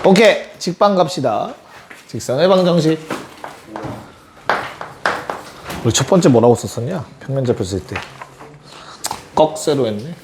오케이. 직방 갑시다. 직선의 방정식. 우리 첫 번째 뭐라고 썼었냐? 평면좌표 쓸 때. 꺽쇠로 했네.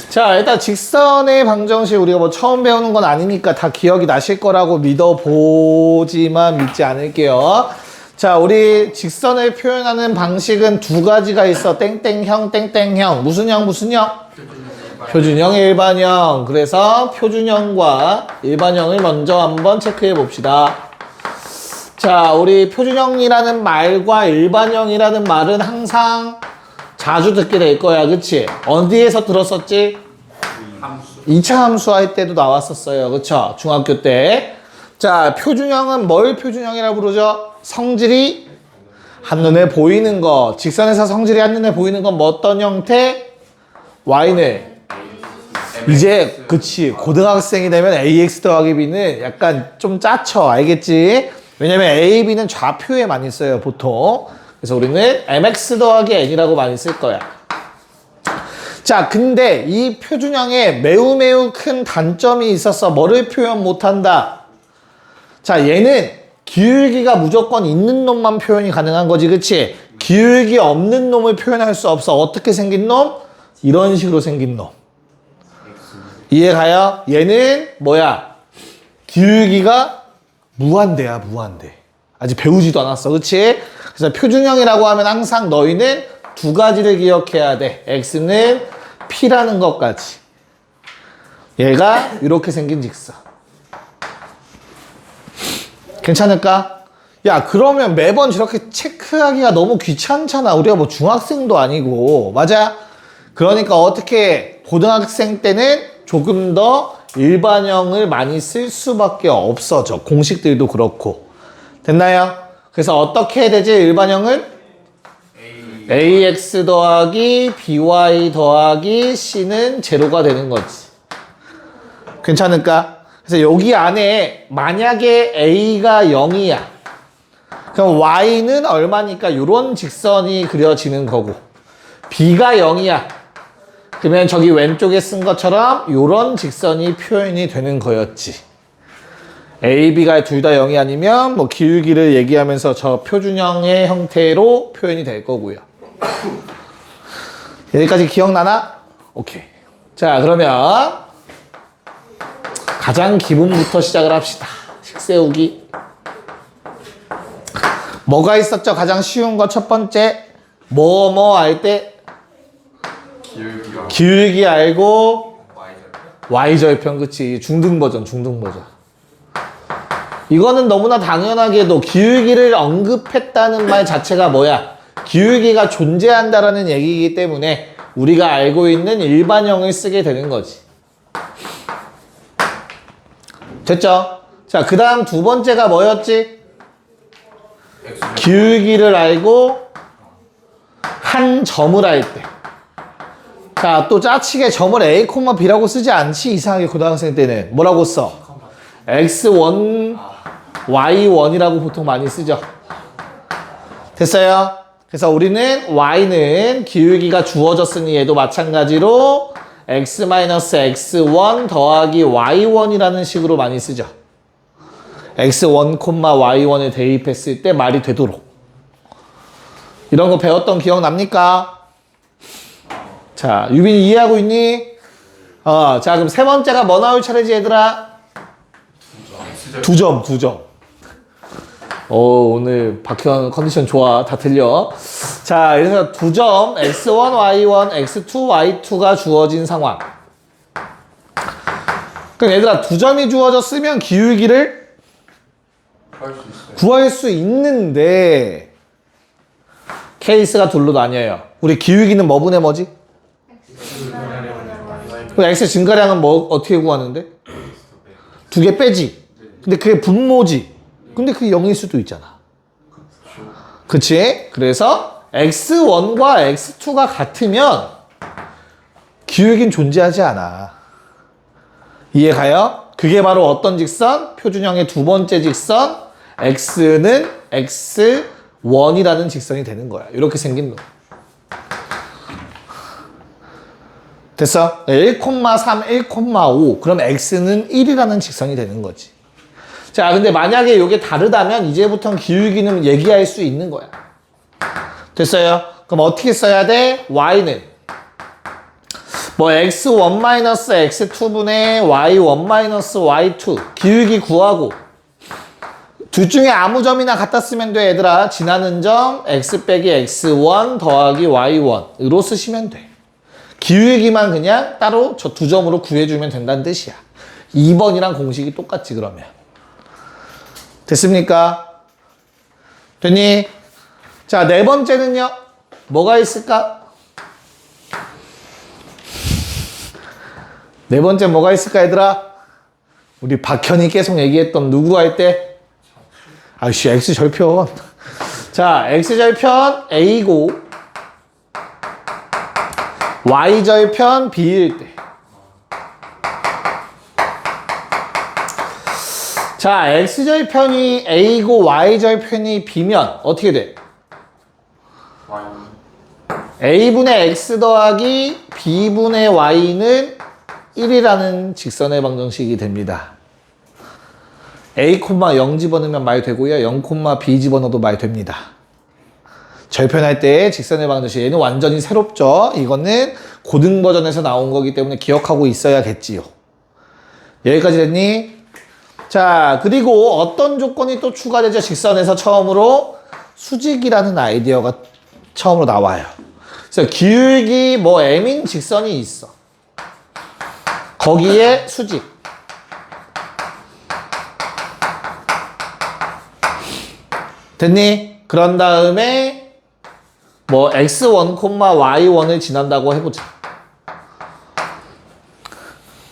자, 일단 직선의 방정식 우리가 뭐 처음 배우는 건 아니니까 다 기억이 나실 거라고 믿어보지만 믿지 않을게요. 자, 우리 직선을 표현하는 방식은 두 가지가 있어. 땡땡형, 땡땡형. 무슨 형, 무슨 형? 표준형, 일반형. 그래서 표준형과 일반형을 먼저 한번 체크해 봅시다. 자, 우리 표준형이라는 말과 일반형이라는 말은 항상 자주 듣게 될 거야. 그치? 어디에서 들었었지? 함수. 2차 함수 할 때도 나왔었어요. 그쵸? 중학교 때. 자, 표준형은 뭘 표준형이라고 부르죠? 성질이 한눈에 보이는 거. 직선에서 성질이 한눈에 보이는 건 뭐 어떤 형태? y는 이제 그치 고등학생이 되면 ax 더하기 b는 약간 좀 짜쳐. 알겠지? 왜냐면 a, b는 좌표에 많이 써요 보통. 그래서 우리는 mx 더하기 n이라고 많이 쓸 거야. 자, 근데 이 표준형에 매우 큰 단점이 있어서 뭐를 표현 못한다? 자, 얘는 기울기가 무조건 있는 놈만 표현이 가능한 거지. 그치? 기울기 없는 놈을 표현할 수 없어. 어떻게 생긴 놈? 이런 식으로 생긴 놈. 이해가요? 얘는 뭐야? 기울기가 무한대야, 무한대. 아직 배우지도 않았어. 그치? 그래서 표준형이라고 하면 항상 너희는 두 가지를 기억해야 돼. x는 p라는 것까지. 얘가 이렇게 생긴 직선. 괜찮을까? 야, 그러면 매번 저렇게 체크하기가 너무 귀찮잖아. 우리가 뭐 중학생도 아니고. 맞아? 그러니까 어떻게 고등학생 때는 조금 더 일반형을 많이 쓸 수밖에 없어져. 공식들도 그렇고. 됐나요? 그래서 어떻게 해야 되지? 일반형은? ax 더하기 by 더하기 c는 제로가 되는 거지. 괜찮을까? 그래서 여기 안에 만약에 a가 0이야. 그럼 y는 얼마니까 이런 직선이 그려지는 거고. b가 0이야. 그러면 저기 왼쪽에 쓴 것처럼 이런 직선이 표현이 되는 거였지. a, b가 둘 다 0이 아니면 뭐 기울기를 얘기하면서 저 표준형의 형태로 표현이 될 거고요. 여기까지 기억나나? 오케이. 자, 그러면 가장 기본부터 시작을 합시다. 식 세우기. 뭐가 있었죠? 가장 쉬운 거 첫 번째. 뭐 할 때 기울기 알고 y절편. 그치? 중등 버전. 이거는 너무나 당연하게도 기울기를 언급했다는 말 자체가 뭐야? 기울기가 존재한다라는 얘기이기 때문에 우리가 알고 있는 일반형을 쓰게 되는 거지. 됐죠? 자, 그 다음 두 번째가 뭐였지? 기울기를 알고 한 점을 할 때. 자, 또 짜치게 점을 a, b라고 쓰지 않지? 이상하게 고등학생 때는. 뭐라고 써? x1, y1이라고 보통 많이 쓰죠. 됐어요? 그래서 우리는 y는 기울기가 주어졌으니 얘도 마찬가지로 x-x1 더하기 y1이라는 식으로 많이 쓰죠. x1, y1을 대입했을 때 말이 되도록. 이런 거 배웠던 기억 납니까? 자, 유빈이 이해하고 있니? 자, 그럼 세 번째가 뭐 나올 차례지, 얘들아? 두 점. 오늘 박현 컨디션 좋아. 다 들려. 자, 그래서 두 점, x1, y1, x2, y2가 주어진 상황. 그럼 얘들아, 두 점이 주어졌으면 기울기를 구할 수 있는데 케이스가 둘로 나뉘어요. 우리 기울기는 뭐분의 뭐지? 그럼 x 증가량은 뭐 어떻게 구하는데? 두 개 빼지. 근데 그게 분모지. 근데 그게 0일 수도 있잖아. 그치? 그래서 x1과 x2가 같으면 기울기는 존재하지 않아. 이해가요? 그게 바로 어떤 직선? 표준형의 두 번째 직선. x는 x1이라는 직선이 되는 거야. 이렇게 생긴 놈. 됐어? 1,3, 1,5. 그럼 x는 1이라는 직선이 되는 거지. 자, 근데 만약에 이게 다르다면 이제부터는 기울기는 얘기할 수 있는 거야. 됐어요? 그럼 어떻게 써야 돼? y는 뭐 x1 x2분의 y1 y2 기울기 구하고 둘 중에 아무 점이나 갖다 쓰면 돼 얘들아. 지나는 점 x 빼기 x1 더하기 y1으로 쓰시면 돼. 기울기만 그냥 따로 저 두 점으로 구해주면 된다는 뜻이야. 2번이랑 공식이 똑같지 그러면. 됐습니까? 됐니? 자, 네 번째는요. 뭐가 있을까? 네 번째 뭐가 있을까 얘들아? 우리 박현이 계속 얘기했던 누구 할 때? 아이씨 x절편. 자, x절편 a고 y절편 b일 때. 자, x절편이 a고 y절편이 b면 어떻게 돼? a분의 x 더하기 b분의 y는 1이라는 직선의 방정식이 됩니다. a, 0 집어넣으면 말 되고요. 0, b 집어넣어도 말 됩니다. 절편할 때 직선의 방정식. 얘는 완전히 새롭죠. 이거는 고등 버전에서 나온 거기 때문에 기억하고 있어야겠지요. 여기까지 됐니? 자, 그리고 어떤 조건이 또 추가되죠? 직선에서 처음으로 수직이라는 아이디어가 처음으로 나와요. 그래서 기울기 뭐 m인 직선이 있어. 거기에 수직. 됐니? 그런 다음에 뭐 x1, y1을 지난다고 해보자.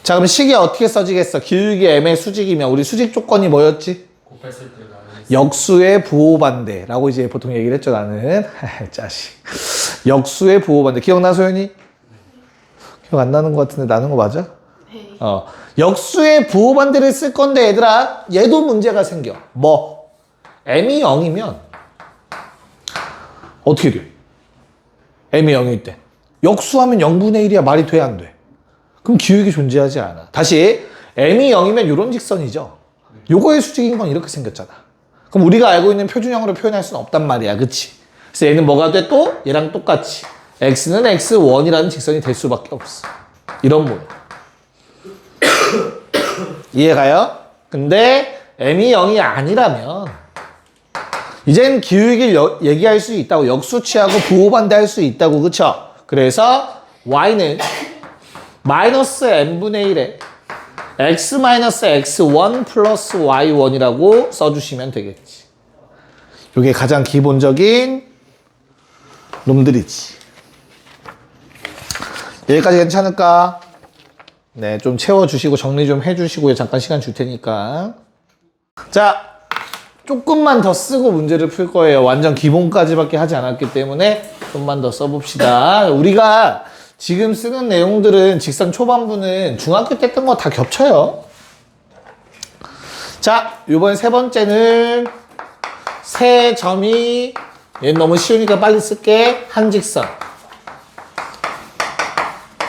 자, 그럼 식이 어떻게 써지겠어? 기울기 m의 수직이면 우리 수직 조건이 뭐였지? 곱했을 때 역수의 부호반대라고 이제 보통 얘기를 했죠, 나는. 짜식. 역수의 부호반대. 기억나, 소연이? 기억 안 나는 것 같은데 나는 거 맞아? 네. 역수의 부호반대를 쓸 건데 얘들아, 얘도 문제가 생겨. 뭐? m이 0이면 어떻게 돼? m이 0일 때. 역수하면 0분의 1이야. 말이 돼, 안 돼? 그럼 기울기 존재하지 않아. 다시 m이 0이면 이런 직선이죠. 요거의 수직인 건 이렇게 생겼잖아. 그럼 우리가 알고 있는 표준형으로 표현할 수는 없단 말이야. 그치? 그래서 얘는 뭐가 돼 또? 얘랑 똑같이 x는 x1이라는 직선이 될 수밖에 없어. 이런 모양. 이해가요? 근데 m이 0이 아니라면 이젠 기울기를 얘기할 수 있다고. 역수치하고 부호반대할 수 있다고. 그쵸? 그래서 y는 마이너스 n분의 1에 x-x1 플러스 y1이라고 써주시면 되겠지. 이게 가장 기본적인 놈들이지. 여기까지 괜찮을까? 네, 좀 채워주시고 정리 좀 해주시고요. 잠깐 시간 줄 테니까. 자, 조금만 더 쓰고 문제를 풀 거예요. 완전 기본까지밖에 하지 않았기 때문에 좀만 더 써봅시다. 우리가 지금 쓰는 내용들은 직선 초반부는 중학교 때 했던 거 다 겹쳐요. 자, 요번 세 번째는 세 점이, 얘는 너무 쉬우니까 빨리 쓸게. 한 직선.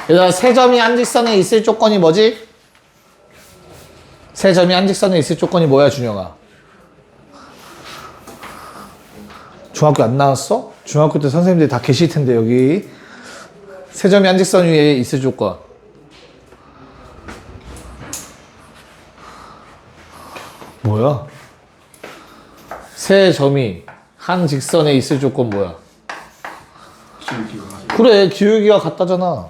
그래서 세 점이 한 직선에 있을 조건이 뭐지? 세 점이 한 직선에 있을 조건이 뭐야, 준영아? 중학교 안 나왔어? 중학교 때 선생님들이 다 계실 텐데, 여기. 세 점이 한 직선 위에 있을 조건. 뭐야? 세 점이 한 직선에 있을 조건 뭐야? 기울기가 그래, 기울기가 같다잖아.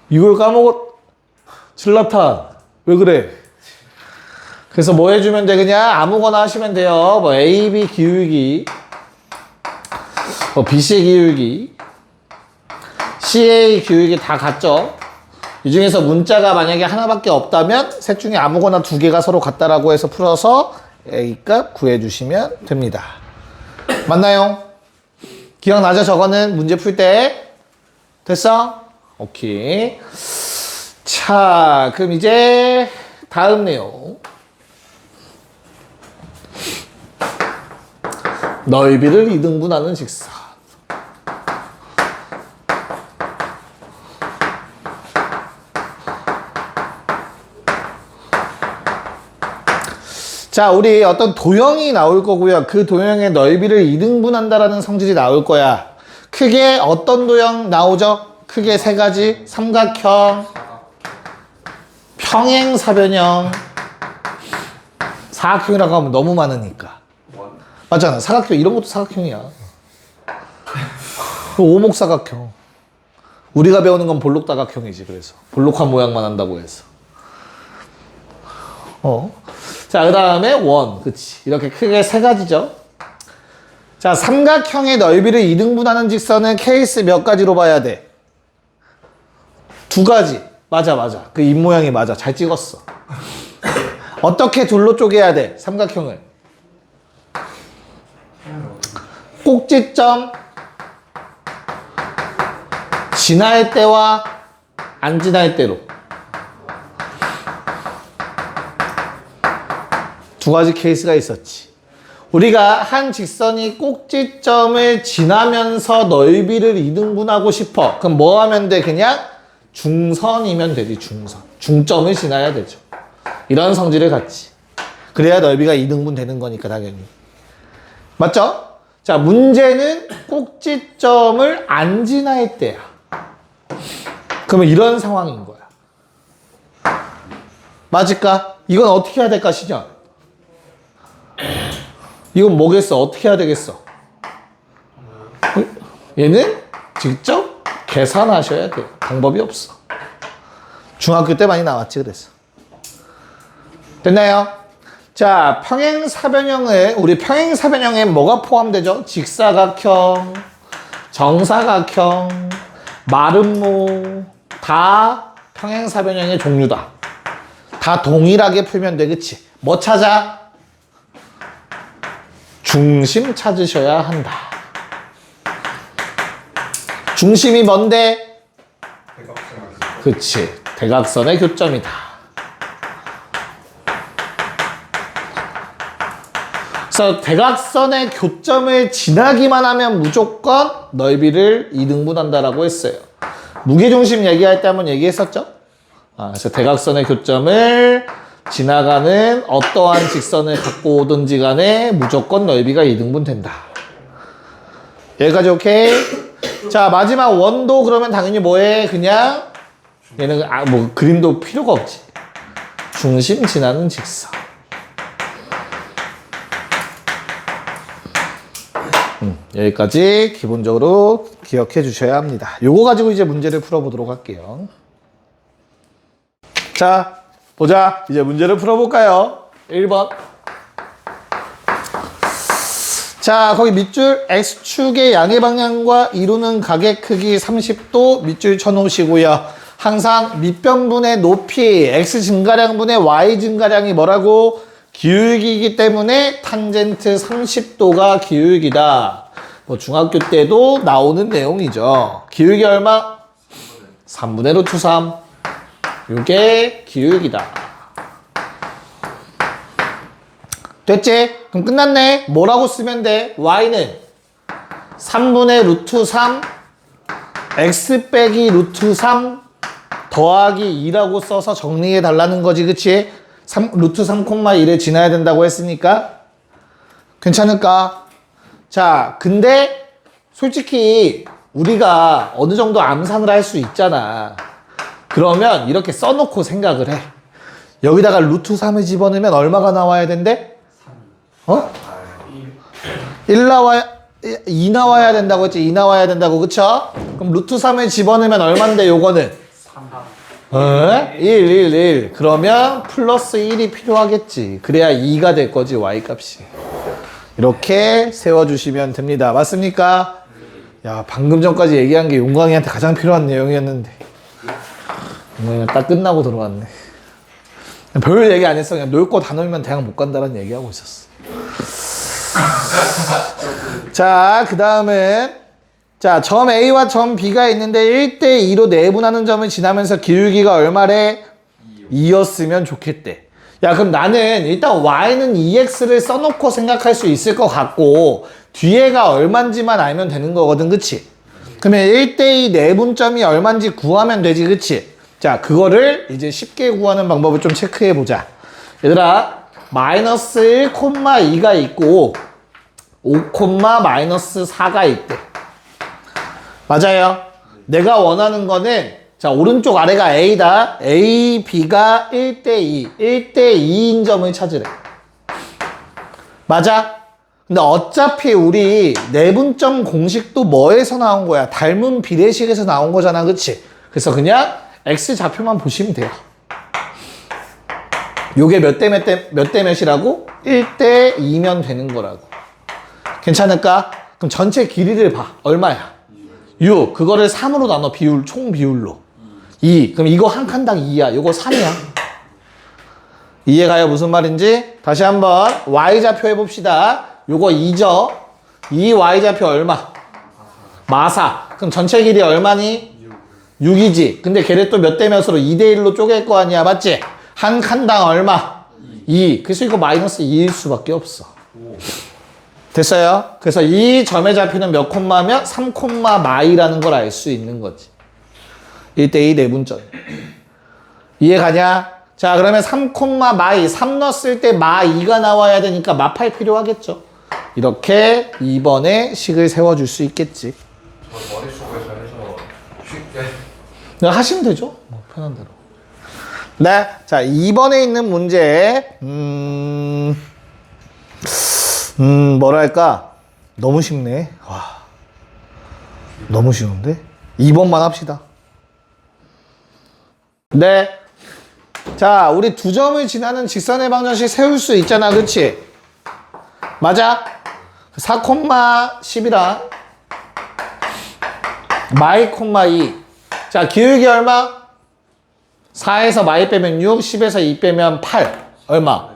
이걸 까먹었. 질라탄. 왜 그래? 그래서 뭐 해주면 돼? 그냥 아무거나 하시면 돼요. 뭐 AB 기울기, 뭐 BC의 기울기, CA 기울기 다 같죠? 이 중에서 문자가 만약에 하나밖에 없다면 셋 중에 아무거나 두 개가 서로 같다라고 해서 풀어서 A값 구해주시면 됩니다. 맞나요? 기억나죠? 저거는 문제 풀 때. 됐어? 오케이. 자, 그럼 이제 다음 내용. 넓이를 2등분하는 직선. 자, 우리 어떤 도형이 나올 거고요. 그 도형의 넓이를 2등분한다라는 성질이 나올 거야. 크게 어떤 도형 나오죠? 크게 세 가지. 삼각형, 평행사변형, 사각형이라고 하면 너무 많으니까. 맞잖아. 사각형, 이런 것도 사각형이야. 오목사각형. 우리가 배우는 건 볼록다각형이지. 그래서 볼록한 모양만 한다고 해서. 자, 그 다음에 원. 그치. 이렇게 크게 세 가지죠. 자, 삼각형의 넓이를 2등분하는 직선은 케이스 몇 가지로 봐야 돼? 두 가지. 맞아. 그 입모양이 맞아. 잘 찍었어. 어떻게 둘로 쪼개야 돼? 삼각형을. 꼭지점 지날 때와 안 지날 때로. 두 가지 케이스가 있었지. 우리가 한 직선이 꼭지점을 지나면서 넓이를 2등분하고 싶어. 그럼 뭐 하면 돼? 그냥 중선이면 되지. 중점을 지나야 되죠. 이런 성질을 갖지. 그래야 넓이가 2등분 되는 거니까 당연히. 맞죠? 자, 문제는 꼭지점을 안 지날 때야. 그러면 이런 상황인 거야. 맞을까? 이건 어떻게 해야 될까, 시전? 이건 뭐겠어? 어떻게 해야 되겠어? 얘는 직접 계산하셔야 돼요. 방법이 없어. 중학교 때 많이 나왔지, 그래서. 됐나요? 자, 평행사변형을, 우리 평행사변형에 뭐가 포함되죠? 직사각형, 정사각형, 마름모, 다 평행사변형의 종류다. 다 동일하게 풀면 돼, 그치? 뭐 찾아? 중심 찾으셔야 한다. 중심이 뭔데? 그치. 대각선의 교점이다. 그래서 대각선의 교점을 지나기만 하면 무조건 넓이를 2등분한다라고 했어요. 무게중심 얘기할 때 한번 얘기했었죠? 그래서 대각선의 교점을 지나가는 어떠한 직선을 갖고 오든지 간에 무조건 넓이가 2등분 된다. 여기까지 오케이? 자, 마지막 원도 그러면 당연히 뭐해? 그냥 얘는 뭐 그림도 필요가 없지. 중심 지나는 직선. 여기까지 기본적으로 기억해 주셔야 합니다. 요거 가지고 이제 문제를 풀어보도록 할게요. 자, 보자. 이제 문제를 풀어볼까요? 1번. 자, 거기 밑줄 X축의 양의 방향과 이루는 각의 크기 30도 밑줄 쳐놓으시고요. 항상 밑변분의 높이 X 증가량분의 Y 증가량이 뭐라고? 기울기이기 때문에 탄젠트 30도가 기울기다. 뭐 중학교 때도 나오는 내용이죠. 기울기 얼마? 3분의 루트 3. 요게 기울기다. 됐지? 그럼 끝났네. 뭐라고 쓰면 돼? Y는 3분의 루트 3 X 빼기 루트 3 더하기 2라고 써서 정리해 달라는 거지. 그치? 루트 3,1에 지나야 된다고 했으니까 괜찮을까? 자, 근데 솔직히 우리가 어느 정도 암산을 할 수 있잖아. 그러면 이렇게 써놓고 생각을 해. 여기다가 루트 3을 집어넣으면 얼마가 나와야 된대? 1 나와야, 2 나와야 된다고 했지? 2 나와야 된다고, 그쵸? 그럼 루트 3을 집어넣으면 얼만데, 요거는? 3. 1. 그러면 플러스 1이 필요하겠지. 그래야 2가 될 거지, Y 값이. 이렇게 세워주시면 됩니다. 맞습니까? 야, 방금 전까지 얘기한 게 용광이한테 가장 필요한 내용이었는데. 딱 끝나고 들어왔네. 별 얘기 안 했어. 그냥 놀 거 다 놀면 대학 못 간다는 얘기하고 있었어. 자, 그 다음은 자, 점 A와 점 B가 있는데 1대2로 내분하는 점을 지나면서 기울기가 얼마래? 2였으면 좋겠대. 야, 그럼 나는 일단 Y는 2X를 써놓고 생각할 수 있을 것 같고 뒤에가 얼만지만 알면 되는 거거든, 그치? 그러면 1대2 내분점이 얼만지 구하면 되지, 그치? 자, 그거를 이제 쉽게 구하는 방법을 좀 체크해 보자. 얘들아, 마이너스 1,2가 있고 5, 마이너스 4가 있대. 맞아요. 내가 원하는 거는 자 오른쪽 아래가 A다. A, B가 1대2, 1대2인 점을 찾으래. 맞아? 근데 어차피 우리 내분점 공식도 뭐에서 나온 거야? 닮은 비례식에서 나온 거잖아. 그치? 그래서 그냥 X 좌표만 보시면 돼요. 요게 몇 대 몇이라고? 1대 2면 되는 거라고. 괜찮을까? 그럼 전체 길이를 봐. 얼마야? 6. 그거를 3으로 나눠. 비율, 총 비율로. 2. 그럼 이거 한 칸당 2야. 요거 3이야. 이해가요? 무슨 말인지? 다시 한번 Y좌표 해봅시다. 요거 2죠? 이 Y좌표 얼마? 마사. 그럼 전체 길이 얼마니? 6이지. 근데 걔를 또 몇 대 몇으로 2대 1로 쪼갤 거 아니야. 맞지? 한 칸당 얼마? 2. 그래서 이거 마이너스 2일 수밖에 없어. 됐어요? 그래서 이 점의 좌표는 몇 콤마면 3 마이라는 걸 알 수 있는 거지. 1대2 내분점. 이해가냐? 자, 그러면 3 마이. 3 넣었을 때 마2가 나와야 되니까 마8 필요하겠죠. 이렇게 2번에 식을 세워줄 수 있겠지. 머릿속에 잘해서 쉽게 하시면 되죠. 뭐 편한 대로. 네. 자, 2번에 있는 문제. 뭐랄까. 너무 쉽네. 와. 너무 쉬운데? 2번만 합시다. 네. 자, 우리 두 점을 지나는 직선의 방정식 세울 수 있잖아. 그치? 맞아? 4, 10이랑 마이, 2. 자, 기울기 얼마? 4에서 마이 빼면 6, 10에서 2 빼면 8. 얼마?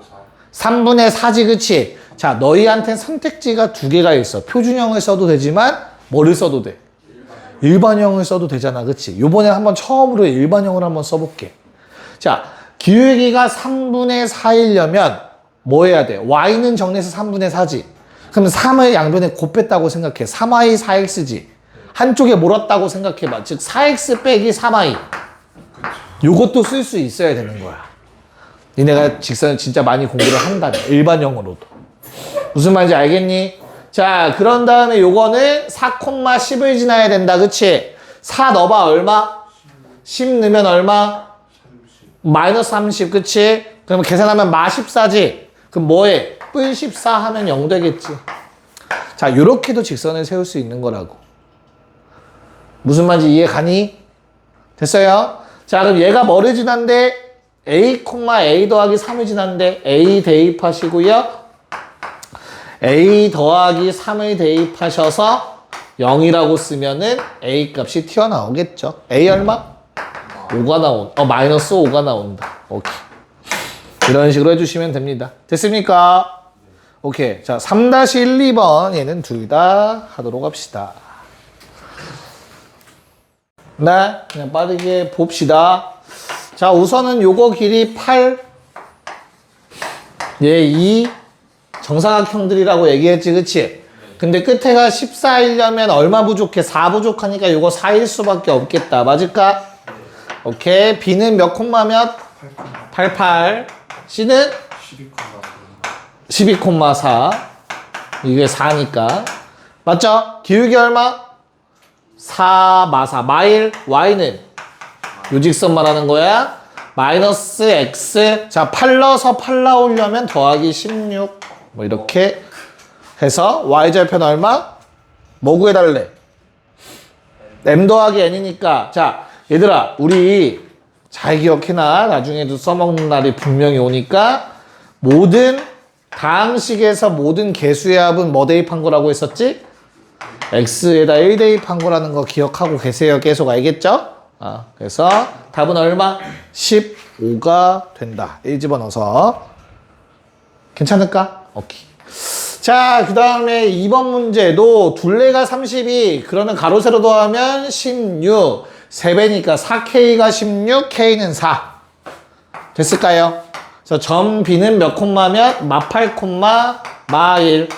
3분의 4지, 그치? 자, 너희한테 선택지가 두 개가 있어. 표준형을 써도 되지만, 뭐를 써도 돼? 일반형을 써도 되잖아, 그치? 요번에 한번 처음으로 일반형을 한번 써볼게. 자, 기울기가 3분의 4이려면, 뭐 해야 돼? Y는 정리해서 3분의 4지. 그럼 3을 양변에 곱했다고 생각해. 3y, 4x지. 한쪽에 몰았다고 생각해봐. 즉 4x 빼기 3y. 요것도 쓸 수 있어야 되는 거야. 니네가 직선을 진짜 많이 공부를 한다면 일반형으로도. 무슨 말인지 알겠니? 자, 그런 다음에 요거는 4, 10을 지나야 된다. 그치? 4 넣어봐. 얼마? 10 넣으면 얼마? 마이너스 30. 그치? 그러면 계산하면 마 14지. 그럼 뭐해? 뿔 14 하면 0 되겠지. 자, 요렇게도 직선을 세울 수 있는 거라고. 무슨 말인지 이해 가니? 됐어요? 자, 그럼 얘가 뭐를 지난데? A, A 더하기 3을 지난데 A 대입하시고요. A 더하기 3을 대입하셔서 0이라고 쓰면은 A 값이 튀어나오겠죠. A 얼마? 5가 나온다. 마이너스 5가 나온다. 오케이. 이런 식으로 해주시면 됩니다. 됐습니까? 오케이. 자, 3-1, 2번. 얘는 둘 다 하도록 합시다. 네. 그냥 빠르게 봅시다. 자, 우선은 요거 길이 8. 얘 2. 정사각형들이라고 얘기했지, 그치? 근데 끝에가 14이려면 얼마 부족해? 4 부족하니까 요거 4일 수밖에 없겠다. 맞을까? 오케이. B는 몇 콤마 몇? 88. C는? 12,4. 이게 4니까. 맞죠? 기울기 얼마? 4 마사. 마일. Y는? 요직선 말하는 거야. 마이너스 X. 자, 8 넣어서 8 나오려면 더하기 16. 뭐 이렇게 해서 Y절편 얼마? 뭐 구해달래? M 더하기 N이니까. 자, 얘들아, 우리 잘 기억해놔. 나중에도 써먹는 날이 분명히 오니까. 모든 다항식에서 모든 개수의 합은 뭐 대입한 거라고 했었지? X에다 1 대입한 거라는 거 기억하고 계세요. 계속 알겠죠? 그래서 답은 얼마? 15가 된다. 1 집어넣어서. 괜찮을까? 오케이. 자, 그 다음에 2번 문제도 둘레가 32, 그러면 가로 세로 더하면 16, 3배니까 4K가 16, K는 4. 됐을까요? 그래서 점 B는 몇 콤마면? 마 8 콤마, 마 1.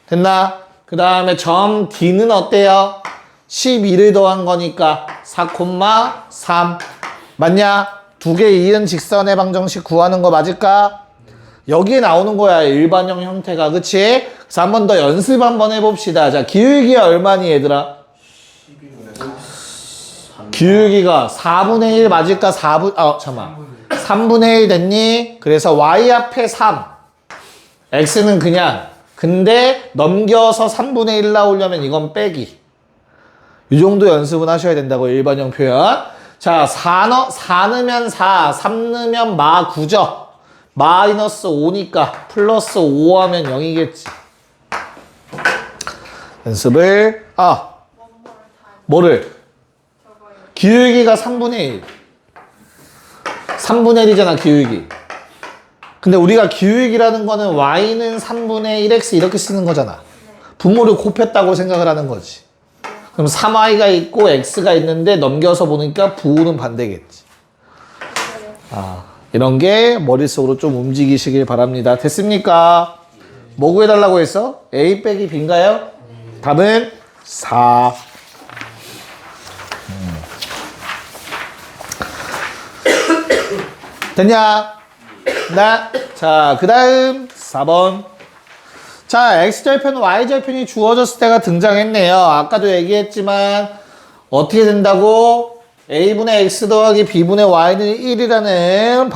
됐나? 그 다음에 점 D는 어때요? 12를 더한 거니까 4 콤마, 3. 맞냐? 두 개 이은 직선의 방정식 구하는 거 맞을까? 여기에 나오는 거야, 일반형 형태가. 그치? 그래서 한 번 더 연습 한번 해봅시다. 자, 기울기가 얼마니, 얘들아? 기울기가 4분의 1 맞을까? 잠깐만. 3분의 1 됐니? 그래서 y 앞에 3. x는 그냥. 근데 넘겨서 3분의 1 나오려면 이건 빼기. 이 정도 연습은 하셔야 된다고, 일반형 표현. 자, 4 넣으면 4, 3 넣으면 마 9죠. 마이너스 5니까 플러스 5 하면 0이겠지. 연습을, 뭐를? 기울기가 3분의 1. 3분의 1이잖아, 기울기. 근데 우리가 기울기라는 거는 y는 3분의 1x 이렇게 쓰는 거잖아. 분모를 곱했다고 생각을 하는 거지. 그럼 3y가 있고 x가 있는데 넘겨서 보니까 부호는 반대겠지. 이런 게 머릿속으로 좀 움직이시길 바랍니다. 됐습니까? 뭐 구해달라고 했어? a 빼기 b인가요? 답은 4. 됐냐? 자, 그 다음 4번. 자, x절편, y절편이 주어졌을 때가 등장했네요. 아까도 얘기했지만 어떻게 된다고? a분의 x 더하기 b분의 y는 1이라는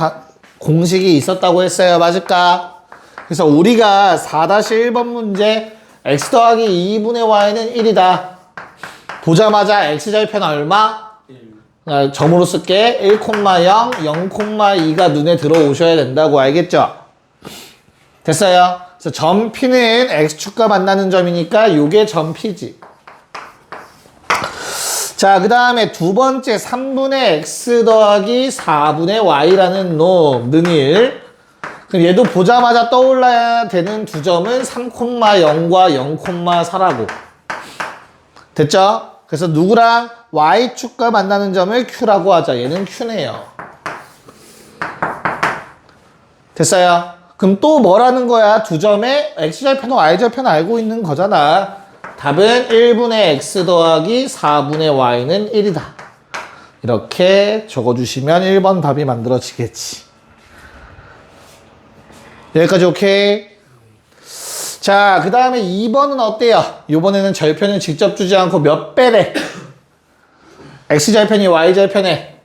공식이 있었다고 했어요. 맞을까? 그래서 우리가 4-1번 문제 x 더하기 2분의 y는 1이다. 보자마자 x절편 얼마? 점으로 쓸게. 1,0, 0,2가 눈에 들어오셔야 된다고. 알겠죠? 됐어요? 그래서 점 P는 x축과 만나는 점이니까 요게 점 P지. 자, 그 다음에 두 번째 3분의 x 더하기 4분의 y라는 놈, 는1. 그럼 얘도 보자마자 떠올라야 되는 두 점은 3,0과 0,4라고. 됐죠? 그래서 누구랑 y축과 만나는 점을 q라고 하자. 얘는 q네요. 됐어요? 그럼 또 뭐라는 거야? 두 점의 x절편, y절편 알고 있는 거잖아. 답은 1분의 x 더하기 4분의 y는 1이다. 이렇게 적어주시면 1번 답이 만들어지겠지. 여기까지 오케이? 자, 그 다음에 2번은 어때요? 이번에는 절편을 직접 주지 않고 몇 배래? x절편이 y절편에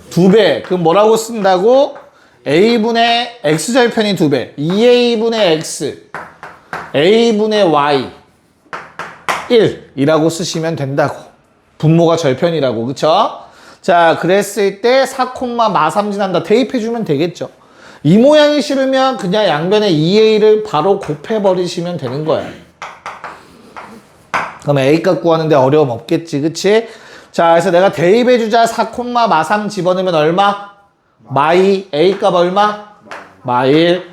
2배. 그럼 뭐라고 쓴다고? a분의 x절편이 2배. 2a분의 x, a분의 y 1이라고 쓰시면 된다고. 분모가 절편이라고. 그쵸? 자, 그랬을 때 4, 마3 지난다. 대입해주면 되겠죠. 이 모양이 싫으면 그냥 양변에 2a를 바로 곱해버리시면 되는 거야. 그럼 a값 구하는데 어려움 없겠지. 그치? 자, 그래서 내가 대입해주자 4, 마3 집어넣으면 얼마? 마이. a값 얼마? 마1.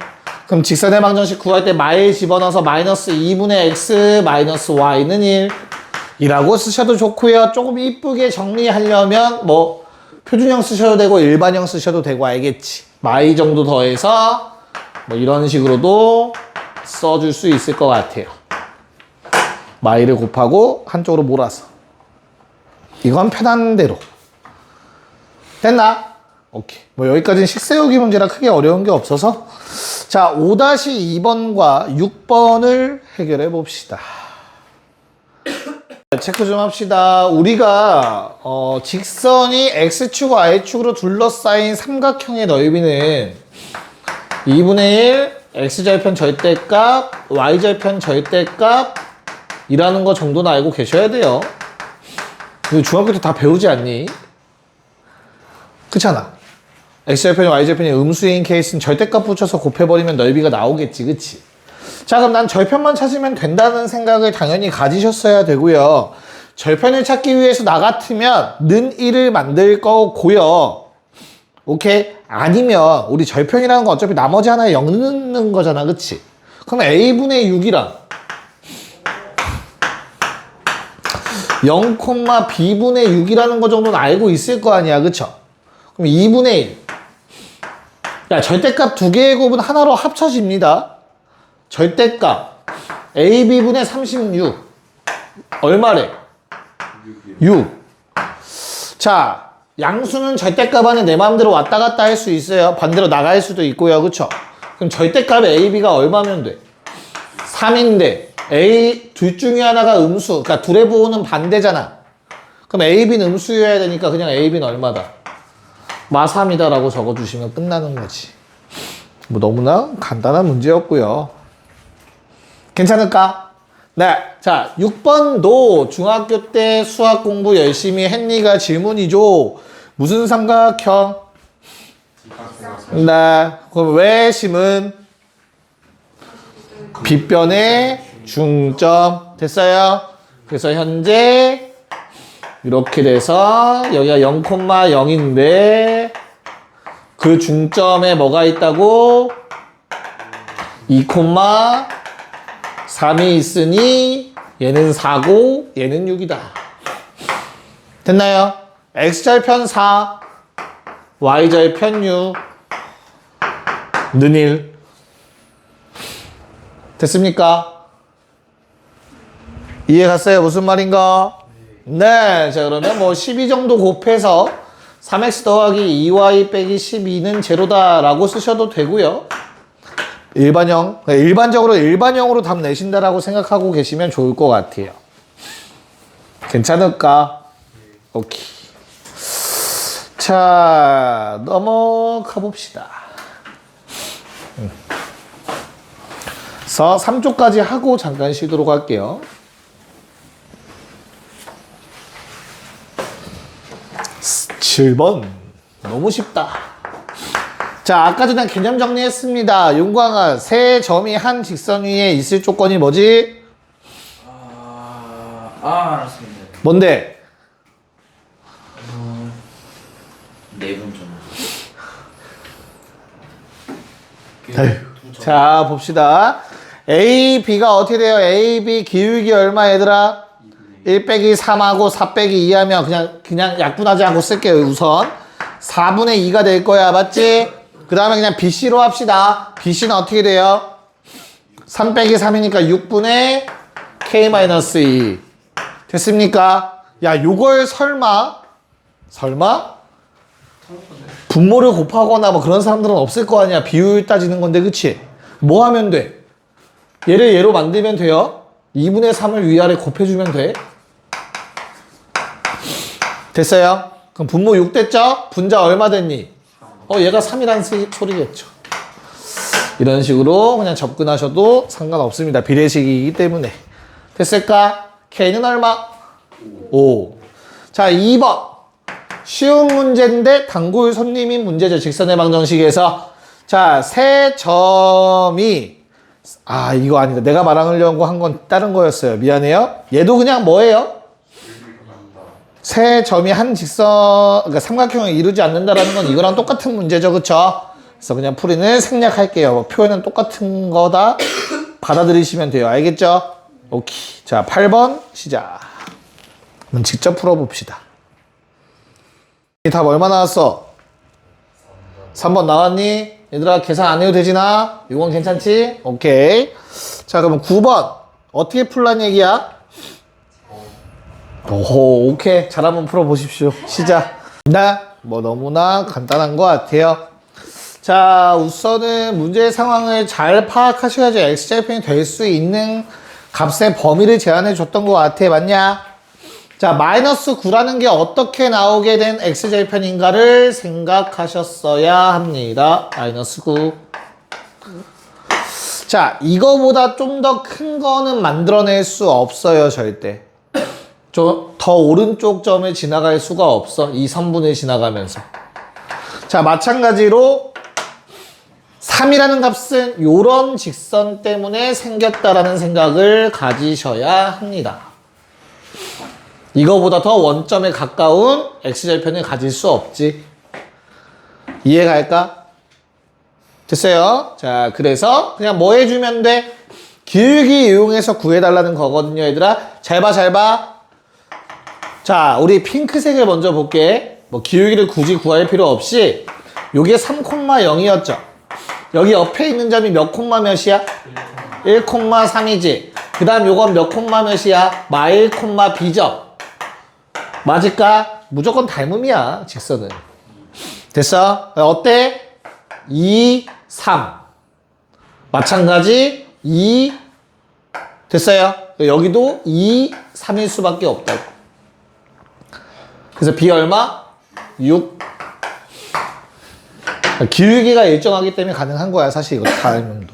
그럼 직선의 방정식 구할 때 마1 집어넣어서 마이너스 2분의 x 마이너스 y는 1 이라고 쓰셔도 좋고요. 조금 이쁘게 정리하려면 뭐 표준형 쓰셔도 되고 일반형 쓰셔도 되고. 알겠지? 마이 정도 더해서 뭐 이런 식으로도 써줄 수 있을 것 같아요. 마이를 곱하고 한쪽으로 몰아서. 이건 편한 대로. 됐나? 오케이. 뭐 여기까지는 식세우기 문제라 크게 어려운 게 없어서. 자, 5-2번과 6번을 해결해 봅시다. 체크 좀 합시다. 우리가 직선이 x축, y축으로 둘러싸인 삼각형의 넓이는 2분의 1 x절편 절대값, y절편 절대값 이라는 거 정도는 알고 계셔야 돼요. 이거 중학교 때 다 배우지 않니? 그렇잖아. x절편이 y절편이 음수인 케이스는 절대값 붙여서 곱해버리면 넓이가 나오겠지. 그치? 자, 그럼 난 절편만 찾으면 된다는 생각을 당연히 가지셨어야 되고요. 절편을 찾기 위해서 나 같으면 는 1을 만들 거고요. 오케이? 아니면 우리 절편이라는 건 어차피 나머지 하나에 0 넣는 거잖아. 그치? 그럼 a분의 6이랑 0, b분의 6이라는 거 정도는 알고 있을 거 아니야. 그쵸? 그럼 2분의 1. 야, 절대값 두 개의 곱은 하나로 합쳐집니다. 절대값 AB분의 36 얼마래? 6. 자, 양수는 절대값 안에 내 마음대로 왔다 갔다 할 수 있어요. 반대로 나갈 수도 있고요. 그쵸? 그럼 절대값 AB가 얼마면 돼? 3인데 A 둘 중에 하나가 음수, 그러니까 둘의 부호는 반대잖아. 그럼 AB는 음수여야 되니까 그냥 AB는 얼마다? 마 3이다라고 적어주시면 끝나는 거지. 뭐 너무나 간단한 문제였고요. 괜찮을까? 네. 자, 6번도 중학교 때 수학 공부 열심히 했니가 질문이죠. 무슨 삼각형? 네. 그럼 외심은 빗변의 중점. 됐어요? 그래서 현재 이렇게 돼서 여기가 0,0인데 그 중점에 뭐가 있다고? 2,3이 있으니 얘는 4고 얘는 6이다. 됐나요? x절편 4, y절편 6, 는 1. 됐습니까? 이해 갔어요? 무슨 말인가? 네. 자, 그러면 뭐 12 정도 곱해서 3x 더하기 2y 빼기 12는 제로다라고 쓰셔도 되고요. 일반형, 일반적으로 일반형으로 답 내신다라고 생각하고 계시면 좋을 것 같아요. 괜찮을까? 오케이. 자, 넘어가 봅시다. 그래서 3조까지 하고 잠깐 쉬도록 할게요. 7번. 너무 쉽다. 자, 아까 전에 개념 정리했습니다. 윤광아, 세 점이 한 직선 위에 있을 조건이 뭐지? 알았습니다. 뭔데? 네분 정도. 자, 봅시다. A, B가 어떻게 돼요? A, B 기울기 얼마 얘들아? 1 빼기 3하고 4 빼기 2 하면 그냥 약분하지 않고 쓸게요. 우선 4분의 2가 될 거야. 맞지? 그 다음에 그냥 BC로 합시다. BC는 어떻게 돼요? 3 빼기 3이니까 6분의 K-2 됐습니까? 야, 요걸 설마 분모를 곱하거나 뭐 그런 사람들은 없을 거 아니야. 비율 따지는 건데, 그치? 뭐 하면 돼? 얘를 얘로 만들면 돼요. 2분의 3을 위아래 곱해주면 돼. 됐어요? 그럼 분모 6 됐죠? 분자 얼마 됐니? 얘가 3이라는 소리겠죠. 이런 식으로 그냥 접근하셔도 상관없습니다. 비례식이기 때문에. 됐을까? K는 얼마? 5. 자, 2번. 쉬운 문제인데 단골 손님인 문제죠. 직선의 방정식에서. 자, 세 점이 이거 아니다. 내가 말하려고 한 건 다른 거였어요. 미안해요. 얘도 그냥 뭐예요? 세 점이 한 직선, 그러니까 삼각형을 이루지 않는다라는 건 이거랑 똑같은 문제죠. 그쵸? 그래서 그냥 풀이는 생략할게요. 표현은 똑같은 거다 받아들이시면 돼요. 알겠죠? 오케이. 자, 8번 시작. 그럼 직접 풀어봅시다. 이 답 얼마 나왔어? 3번 나왔니? 얘들아 계산 안 해도 되지나? 이건 괜찮지? 오케이. 자, 그러면 9번 어떻게 풀란 얘기야? 오호, 오케이. 잘 한번 풀어보십시오. 시작. 뭐 너무나 간단한 것 같아요. 자, 우선은 문제의 상황을 잘 파악하셔야지 x절편이 될 수 있는 값의 범위를 제한해 줬던 것 같아. 맞냐? 자, 마이너스 9라는 게 어떻게 나오게 된 x절편인가를 생각하셨어야 합니다. 마이너스 9. 자, 이거보다 좀 더 큰 거는 만들어낼 수 없어요, 절대. 더 오른쪽 점을 지나갈 수가 없어. 이 선분을 지나가면서. 자, 마찬가지로 3이라는 값은 요런 직선 때문에 생겼다라는 생각을 가지셔야 합니다. 이거보다 더 원점에 가까운 x절편을 가질 수 없지. 이해갈까? 됐어요? 자, 그래서 그냥 뭐 해주면 돼? 기울기 이용해서 구해달라는 거거든요, 얘들아. 잘 봐, 잘 봐. 자, 우리 핑크색을 먼저 볼게. 뭐 기울기를 굳이 구할 필요 없이 요게 3,0이었죠. 여기 옆에 있는 점이 몇 콤마 몇이야? 1,3이지. 그 다음 요건 몇 콤마 몇이야? 마1, B점. 맞을까? 무조건 닮음이야, 직선은. 됐어? 어때? 2, 3. 마찬가지 2 됐어요. 여기도 2, 3일 수밖에 없다고. 그래서 B 얼마? 6. 기울기가 일정하기 때문에 가능한 거야 사실 이거 다음도.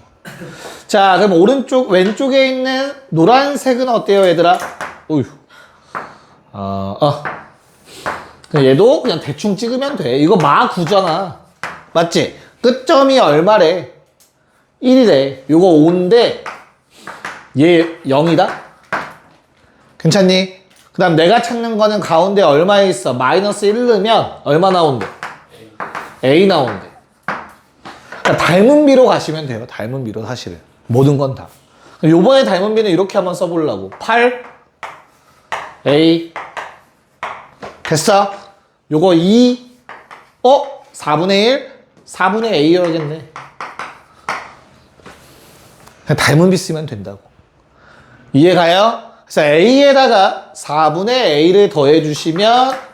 자 그럼 오른쪽 왼쪽에 있는 노란색은 어때요 얘들아? 어휴. 얘도 그냥 대충 찍으면 돼. 이거 마 9잖아. 맞지? 끝점이 얼마래? 1이래. 요거 5인데 얘 0이다? 괜찮니? 그 다음 내가 찾는 거는 가운데 얼마에 있어? 마이너스 1 넣으면 얼마 나온대? A 나온대. 그러니까 닮은 비로 가시면 돼요. 닮은 비로 사실은. 모든 건 다. 요번에 닮은 비는 이렇게 한번 써보려고. 8 A 됐어? 요거 2 4분의 1 4분의 A여야겠네. 그냥 닮은 비 쓰면 된다고. 이해가요? 그래서 A에다가 4분의 A를 더해주시면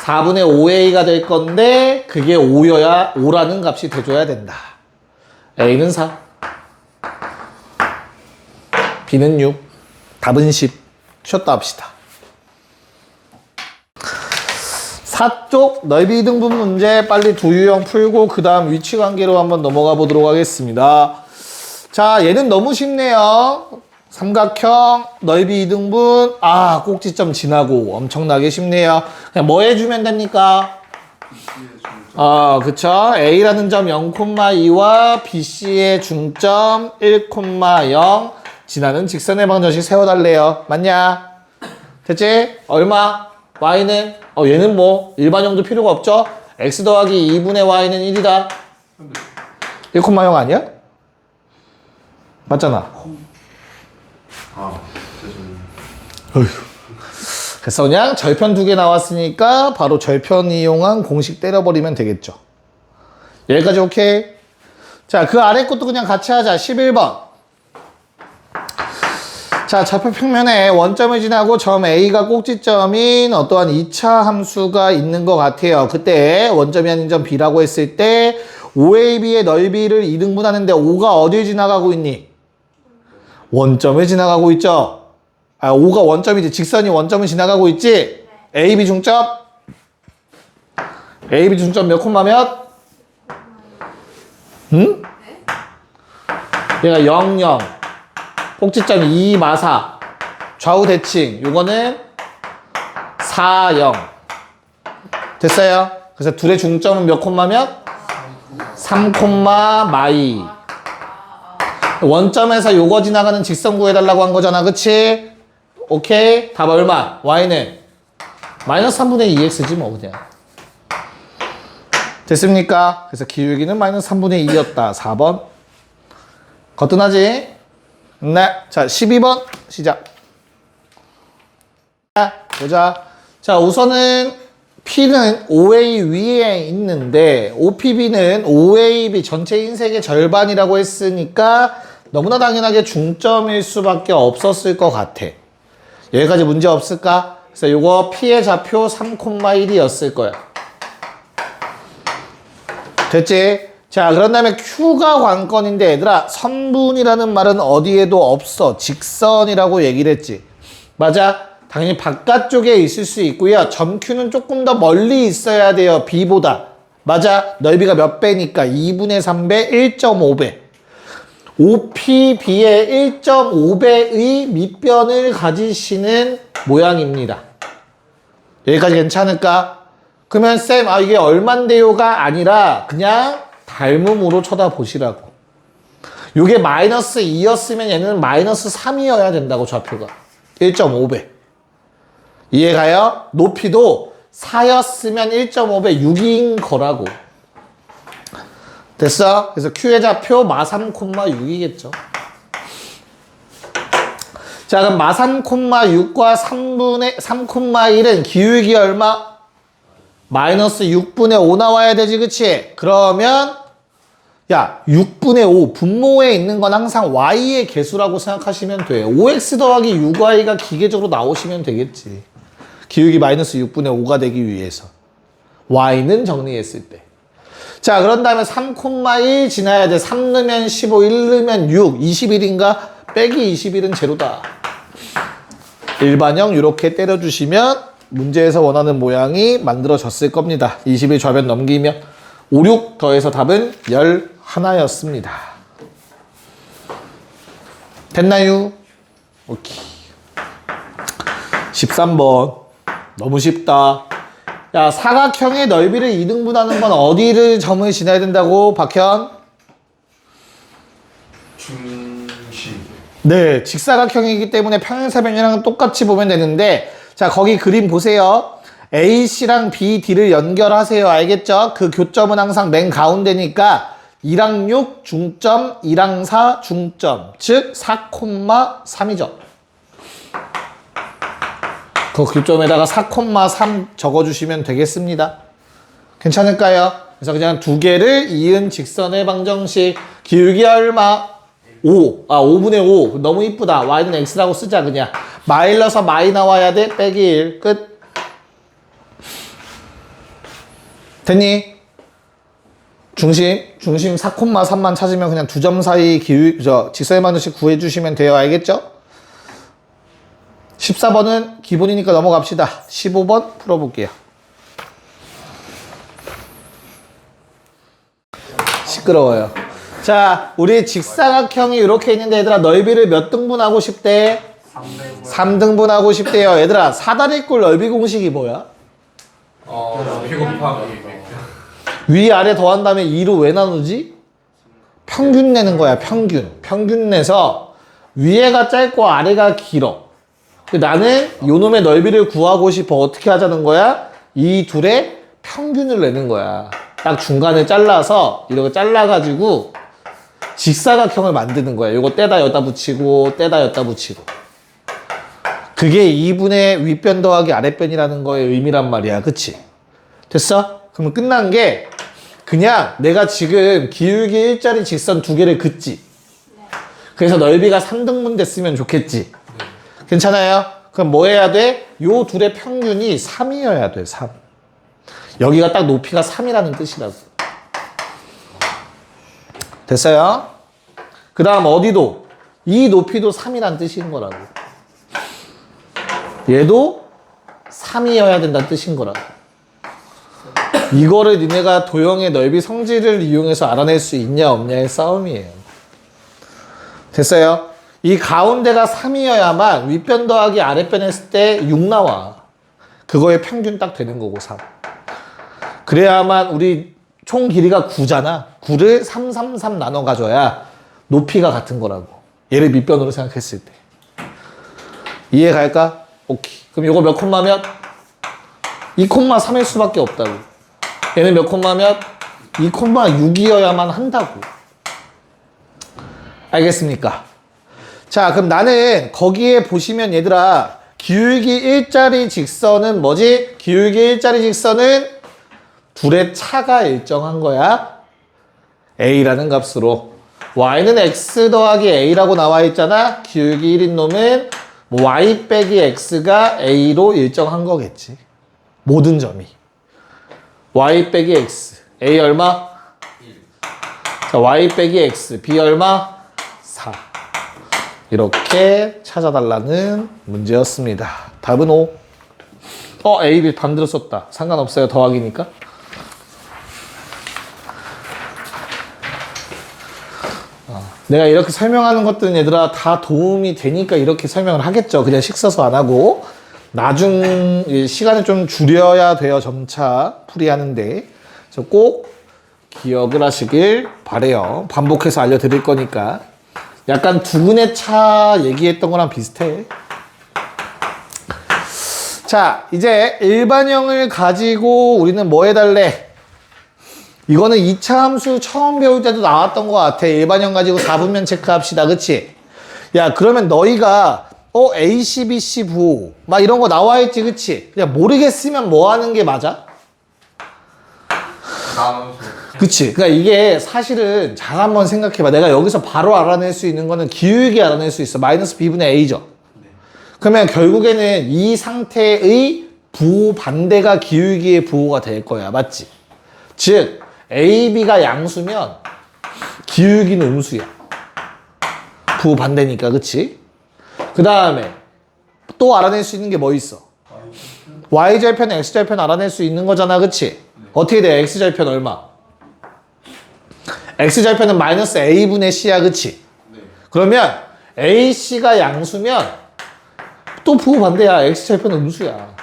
4분의 5A가 될 건데 그게 5여야 5라는 값이 돼줘야 된다. A는 4 B는 6 답은 10 쉬었다 합시다. 4쪽 넓이 이등분 문제 빨리 두 유형 풀고 그 다음 위치관계로 한번 넘어가 보도록 하겠습니다. 자 얘는 너무 쉽네요. 삼각형 넓이 이등분 꼭지점 지나고 엄청나게 쉽네요. 그냥 뭐 해주면 됩니까? 그쵸. A라는 점 0,2와 BC의 중점 1,0 지나는 직선의 방정식 세워달래요. 맞냐? 됐지? 얼마? Y는? 얘는 뭐 일반형도 필요가 없죠? X 더하기 2분의 Y는 1이다. 1,0 아니야? 맞잖아. 죄송해요. 그래서 그냥 절편 2개 나왔으니까 바로 절편 이용한 공식 때려버리면 되겠죠. 여기까지 오케이? 자, 그 아래 것도 그냥 같이 하자. 11번. 자, 좌표 평면에 원점을 지나고 점 A가 꼭지점인 어떠한 2차 함수가 있는 것 같아요. 그때 원점이 아닌 점 B라고 했을 때 OAB의 넓이를 2등분하는데 O가 어딜 지나가고 있니? 원점을 지나가고 있죠. 5가 원점이지. 직선이 원점을 지나가고 있지. AB 중점. AB 중점 몇 콤마 몇? 응? 얘가 0, 0. 꼭지점 2, 마사. 좌우 대칭. 요거는 4, 0. 됐어요? 그래서 둘의 중점은 몇 콤마 몇? 3, 마이. 원점에서 요거 지나가는 직선 구해달라고 한 거잖아. 그치? 오케이. 답 얼마? Y는? 마이너스 3분의 2x지 뭐 그냥. 됐습니까? 그래서 기울기는 마이너스 3분의 2였다. 4번. 거뜬하지? 네. 자, 12번 시작. 자, 보자. 자, 우선은 P는 OA 위에 있는데 OPB는 OAB 전체 인색의 절반이라고 했으니까 너무나 당연하게 중점일 수밖에 없었을 것 같아. 여기까지 문제 없을까? 그래서 요거 P의 좌표 3,1이었을 거야. 됐지? 자, 그런 다음에 Q가 관건인데 얘들아 선분이라는 말은 어디에도 없어. 직선이라고 얘기를 했지. 맞아? 당연히 바깥쪽에 있을 수 있고요. 점 Q는 조금 더 멀리 있어야 돼요. B보다. 맞아? 넓이가 몇 배니까 2분의 3배 1.5배. OPB의 1.5배의 밑변을 가지시는 모양입니다. 여기까지 괜찮을까? 그러면 쌤, 이게 얼만데요가 아니라 그냥 닮음으로 쳐다보시라고. 요게 마이너스 2였으면 얘는 마이너스 3이어야 된다고 좌표가. 1.5배. 이해가요? 높이도 4였으면 1.5배 6인 거라고. 됐어? 그래서 Q의 좌표 마 3,6이겠죠. 자, 그럼 마 3,6과 3,1은 기울기 얼마? 마이너스 6분의 5 나와야 되지, 그치? 그러면 야, 6분의 5 분모에 있는 건 항상 Y의 개수라고 생각하시면 돼. 5X 더하기 6Y가 기계적으로 나오시면 되겠지. 기울기 마이너스 6분의 5가 되기 위해서. Y는 정리했을 때. 자, 그런 다음에 3,1 지나야 돼. 3 넣으면 15, 1 넣으면 6, 21인가? 빼기 21은 제로다. 일반형 이렇게 때려주시면 문제에서 원하는 모양이 만들어졌을 겁니다. 21 좌변 넘기면 5, 6 더해서 답은 11였습니다. 됐나요? 오케이. 13번. 너무 쉽다. 야, 사각형의 넓이를 2등분하는 건 어디를 점을 지나야 된다고, 박현? 중심. 네, 직사각형이기 때문에 평행사변이랑 똑같이 보면 되는데, 자, 거기 그림 보세요. AC랑 BD를 연결하세요. 알겠죠? 그 교점은 항상 맨 가운데니까 2랑 6 중점, 2랑 4 중점, 즉 4,3이죠. 그 교점에다가 4,3 적어주시면 되겠습니다. 괜찮을까요? 그래서 그냥 두 개를 이은 직선의 방정식. 기울기 얼마? 5. 5분의 5. 너무 이쁘다. y는 x라고 쓰자 그냥. 마이너스 마이 나와야 돼. 빼기 1. 끝. 됐니? 중심 4,3만 찾으면 그냥 두 점 사이 직선의 방정식 구해주시면 돼요. 알겠죠? 14번은 기본이니까 넘어갑시다. 15번 풀어볼게요. 시끄러워요. 자, 우리 직사각형이 이렇게 있는데 얘들아 넓이를 몇 등분하고 싶대? 3등분하고 싶대요. 얘들아 사다리꼴 넓이 공식이 뭐야? 높이 곱하기 위아래 더한 다음에 2로 왜 나누지? 평균 내는 거야. 평균 내서 위에가 짧고 아래가 길어. 나는 요놈의 넓이를 구하고 싶어. 어떻게 하자는 거야? 이 둘의 평균을 내는 거야. 딱 중간에 잘라서 이렇게 잘라가지고 직사각형을 만드는 거야. 요거 떼다 여기다 붙이고 떼다 여기다 붙이고. 그게 2분의 윗변 더하기 아랫변이라는 거의 의미란 말이야. 그치? 됐어? 그러면 끝난 게 그냥 내가 지금 기울기 1짜리 직선 두 개를 긋지. 그래서 넓이가 3등분 됐으면 좋겠지. 괜찮아요? 그럼 뭐 해야 돼? 요 둘의 평균이 3이어야 돼, 3. 여기가 딱 높이가 3이라는 뜻이라고. 됐어요? 그 다음 어디도? 이 높이도 3이라는 뜻인 거라고. 얘도 3이어야 된다는 뜻인 거라고. 이거를 니네가 도형의 넓이 성질을 이용해서 알아낼 수 있냐 없냐의 싸움이에요. 됐어요? 이 가운데가 3이어야만 윗변 더하기 아랫변 했을 때 6 나와. 그거의 평균 딱 되는 거고 3. 그래야만 우리 총 길이가 9잖아. 9를 3, 3, 3 나눠 가져야 높이가 같은 거라고. 얘를 밑변으로 생각했을 때. 이해 갈까? 오케이. 그럼 이거 몇 콤마면? 2,3일 수밖에 없다고. 얘는 몇 콤마면? 2,6이어야만 한다고. 알겠습니까? 자, 그럼 나는 거기에 보시면 얘들아 기울기 1짜리 직선은 뭐지? 기울기 1짜리 직선은 둘의 차가 일정한 거야. a라는 값으로. y는 x 더하기 a라고 나와 있잖아. 기울기 1인 놈은 y 빼기 x가 a로 일정한 거겠지. 모든 점이. y 빼기 x. a 얼마? 1. 자, y 빼기 x. b 얼마? 4. 이렇게 찾아달라는 문제였습니다. 답은 5. A, B 반대로 썼다. 상관없어요. 더하기니까. 내가 이렇게 설명하는 것들은 얘들아 다 도움이 되니까 이렇게 설명을 하겠죠. 그냥 식 써서 안 하고. 나중 시간을 좀 줄여야 돼요. 점차 풀이하는데. 그래서 꼭 기억을 하시길 바래요. 반복해서 알려드릴 거니까. 약간 두근의 차 얘기했던 거랑 비슷해. 자, 이제 일반형을 가지고 우리는 뭐 해달래? 이거는 2차 함수 처음 배울 때도 나왔던 것 같아. 일반형 가지고 4분면 체크합시다. 그치? 야, 그러면 너희가 A, C, B, C 부호 막 이런 거 나와 있지. 그치? 그냥 모르겠으면 뭐 하는 게 맞아? 그치? 그러니까 이게 사실은 잘 한번 생각해봐. 내가 여기서 바로 알아낼 수 있는 거는 기울기 알아낼 수 있어. 마이너스 B분의 A죠. 그러면 결국에는 이 상태의 부호 반대가 기울기의 부호가 될 거야. 맞지? 즉 AB가 양수면 기울기는 음수야. 부호 반대니까, 그치? 그 다음에 또 알아낼 수 있는 게 뭐 있어? Y절편, X절편 알아낼 수 있는 거잖아, 그치? 어떻게 돼? X절편 얼마? X절편은 마이너스 A분의 C야, 그치? 그러면 AC가 양수면 또 부호 반대야. X절편은 음수야.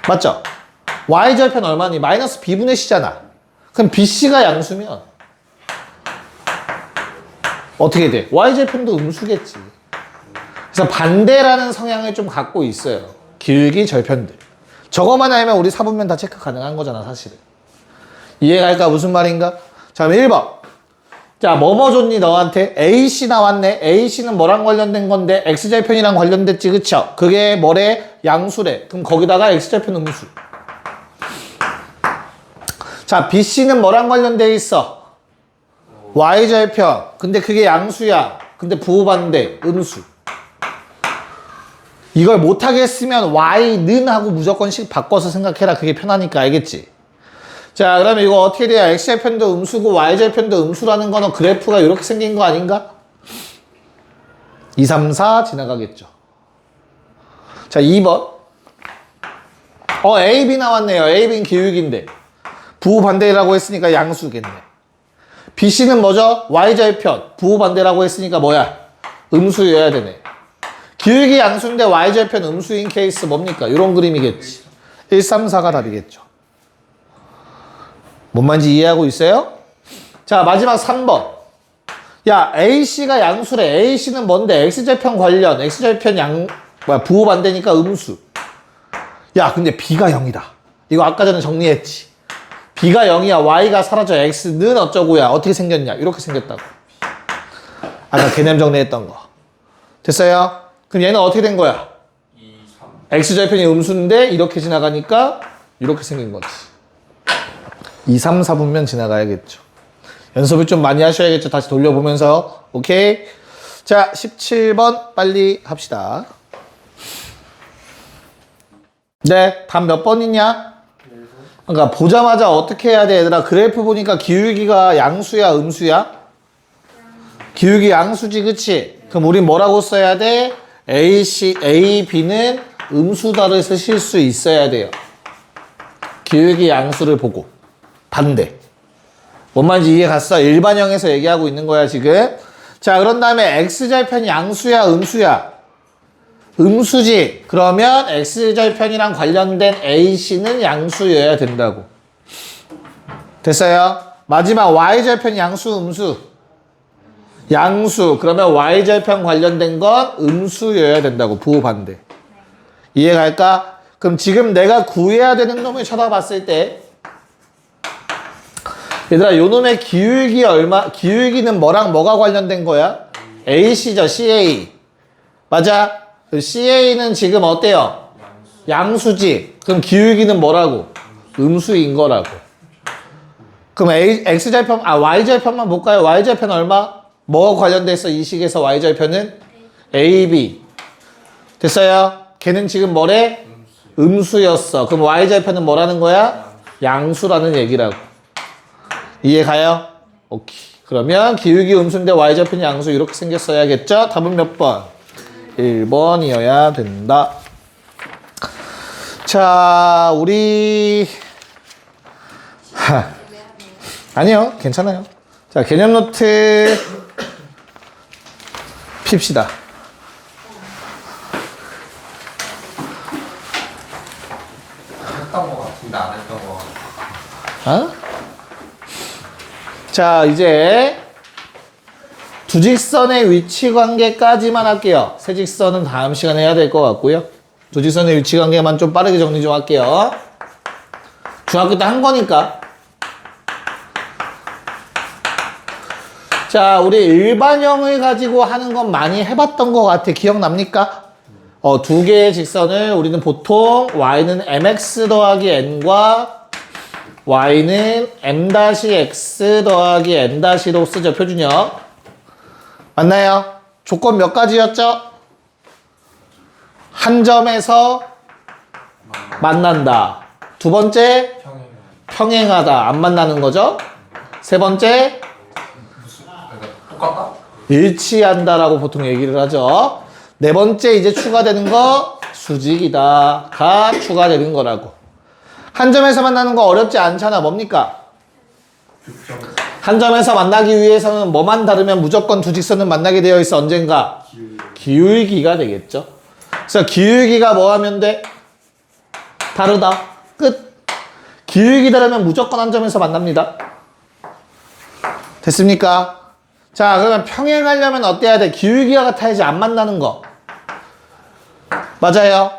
맞죠? Y절편 얼마니? 마이너스 B분의 C잖아. 그럼 BC가 양수면 어떻게 돼? Y절편도 음수겠지. 그래서 반대라는 성향을 좀 갖고 있어요. 기울기 절편들. 저거만 알면 우리 사분면 다 체크 가능한 거잖아, 사실은. 이해갈까? 무슨 말인가? 자, 그럼 1번. 자, 뭐뭐 줬니, 너한테? AC 나왔네. AC는 뭐랑 관련된 건데? X절편이랑 관련됐지, 그쵸? 그게 뭐래? 양수래. 그럼 거기다가 X절편 음수. 자, BC는 뭐랑 관련돼 있어? Y절편. 근데 그게 양수야. 근데 부호반대, 음수. 이걸 못하겠으면 Y는 하고 무조건씩 바꿔서 생각해라. 그게 편하니까, 알겠지? 자, 그러면 이거 어떻게 돼요? X절편도 음수고 Y절편도 음수라는 거는 그래프가 이렇게 생긴 거 아닌가? 2, 3, 4 지나가겠죠. 자, 2번. AB 나왔네요. AB는 기울기인데. 부호 반대라고 했으니까 양수겠네. BC는 뭐죠? Y절편. 부호 반대라고 했으니까 뭐야? 음수여야 되네. 기울기 양수인데 Y절편 음수인 케이스 뭡니까? 이런 그림이겠지. 1, 3, 4가 답이겠죠. 뭔 말인지 이해하고 있어요? 자, 마지막 3번. 야, AC가 양수래. AC는 뭔데? X절편 관련. X절편 부호 반대니까 음수. 야, 근데 B가 0이다. 이거 아까 전에 정리했지. B가 0이야. Y가 사라져. X는 어쩌고야. 어떻게 생겼냐? 이렇게 생겼다고. 아까 개념 정리했던 거. 됐어요? 그럼 얘는 어떻게 된 거야? 2, 3. X절편이 음수인데 이렇게 지나가니까 이렇게 생긴 거지. 2, 3, 4분면 지나가야겠죠. 연습을 좀 많이 하셔야겠죠. 다시 돌려보면서. 오케이? 자, 17번 빨리 합시다. 네, 답 몇 번이냐? 그러니까 보자마자 어떻게 해야 돼, 얘들아? 그래프 보니까 기울기가 양수야, 음수야? 기울기 양수지, 그치? 그럼 우린 뭐라고 써야 돼? AB는 음수다를 쓰실 수 있어야 돼요. 기울기 양수를 보고. 반대. 뭔 말인지 이해 갔어? 일반형에서 얘기하고 있는 거야, 지금. 자, 그런 다음에 X절편 양수야, 음수야? 음수지. 그러면 X절편이랑 관련된 AC는 양수여야 된다고. 됐어요? 마지막 Y절편 양수, 음수. 양수. 그러면 Y절편 관련된 건 음수여야 된다고. 부호 반대. 이해 갈까? 그럼 지금 내가 구해야 되는 놈을 쳐다봤을 때 얘들아, 요 놈의 기울기 기울기는 뭐랑 뭐가 관련된 거야? AC죠, CA. 맞아? CA는 지금 어때요? 양수지. 그럼 기울기는 뭐라고? 음수인 거라고. 그럼 Y절편만 볼까요? Y절편 얼마? 뭐가 관련돼 있어? 이 식에서 Y절편은? AB. 됐어요? 걔는 지금 뭐래? 음수였어. 그럼 Y절편은 뭐라는 거야? 양수라는 얘기라고. 이해 가요? 오케이. 그러면 기울기 음수인데 Y절편이 양수 이렇게 생겼어야겠죠? 답은 몇 번? 1번이어야 된다. 자, 우리 아니요, 괜찮아요. 자, 개념 노트 핍시다. 했던 거 같은데 안 했던 거 같아. 어? 자, 이제 두 직선의 위치 관계까지만 할게요. 세 직선은 다음 시간에 해야 될 것 같고요. 두 직선의 위치 관계만 좀 빠르게 정리 좀 할게요. 중학교 때 한 거니까. 자, 우리 일반형을 가지고 하는 건 많이 해봤던 것 같아. 기억납니까? 두 개의 직선을 우리는 보통 y는 mx 더하기 n과 y는 m-x 더하기 n-로 쓰죠. 표준형. 맞나요? 조건 몇 가지였죠? 한 점에서 만난다. 두 번째, 평행하다. 안 만나는 거죠. 세 번째, 똑같다? 일치한다라고 보통 얘기를 하죠. 네 번째 이제 추가되는 거 수직이다가 추가되는 거라고. 한 점에서 만나는 거 어렵지 않잖아. 뭡니까? 한 점에서 만나기 위해서는 뭐만 다르면 무조건 두 직선은 만나게 되어 있어. 언젠가 기울기가 되겠죠. 그래서 기울기가 뭐 하면 돼? 다르다. 끝. 기울기 다르면 무조건 한 점에서 만납니다. 됐습니까? 자, 그러면 평행하려면 어때야 돼? 기울기가 같아야지 안 만나는 거. 맞아요.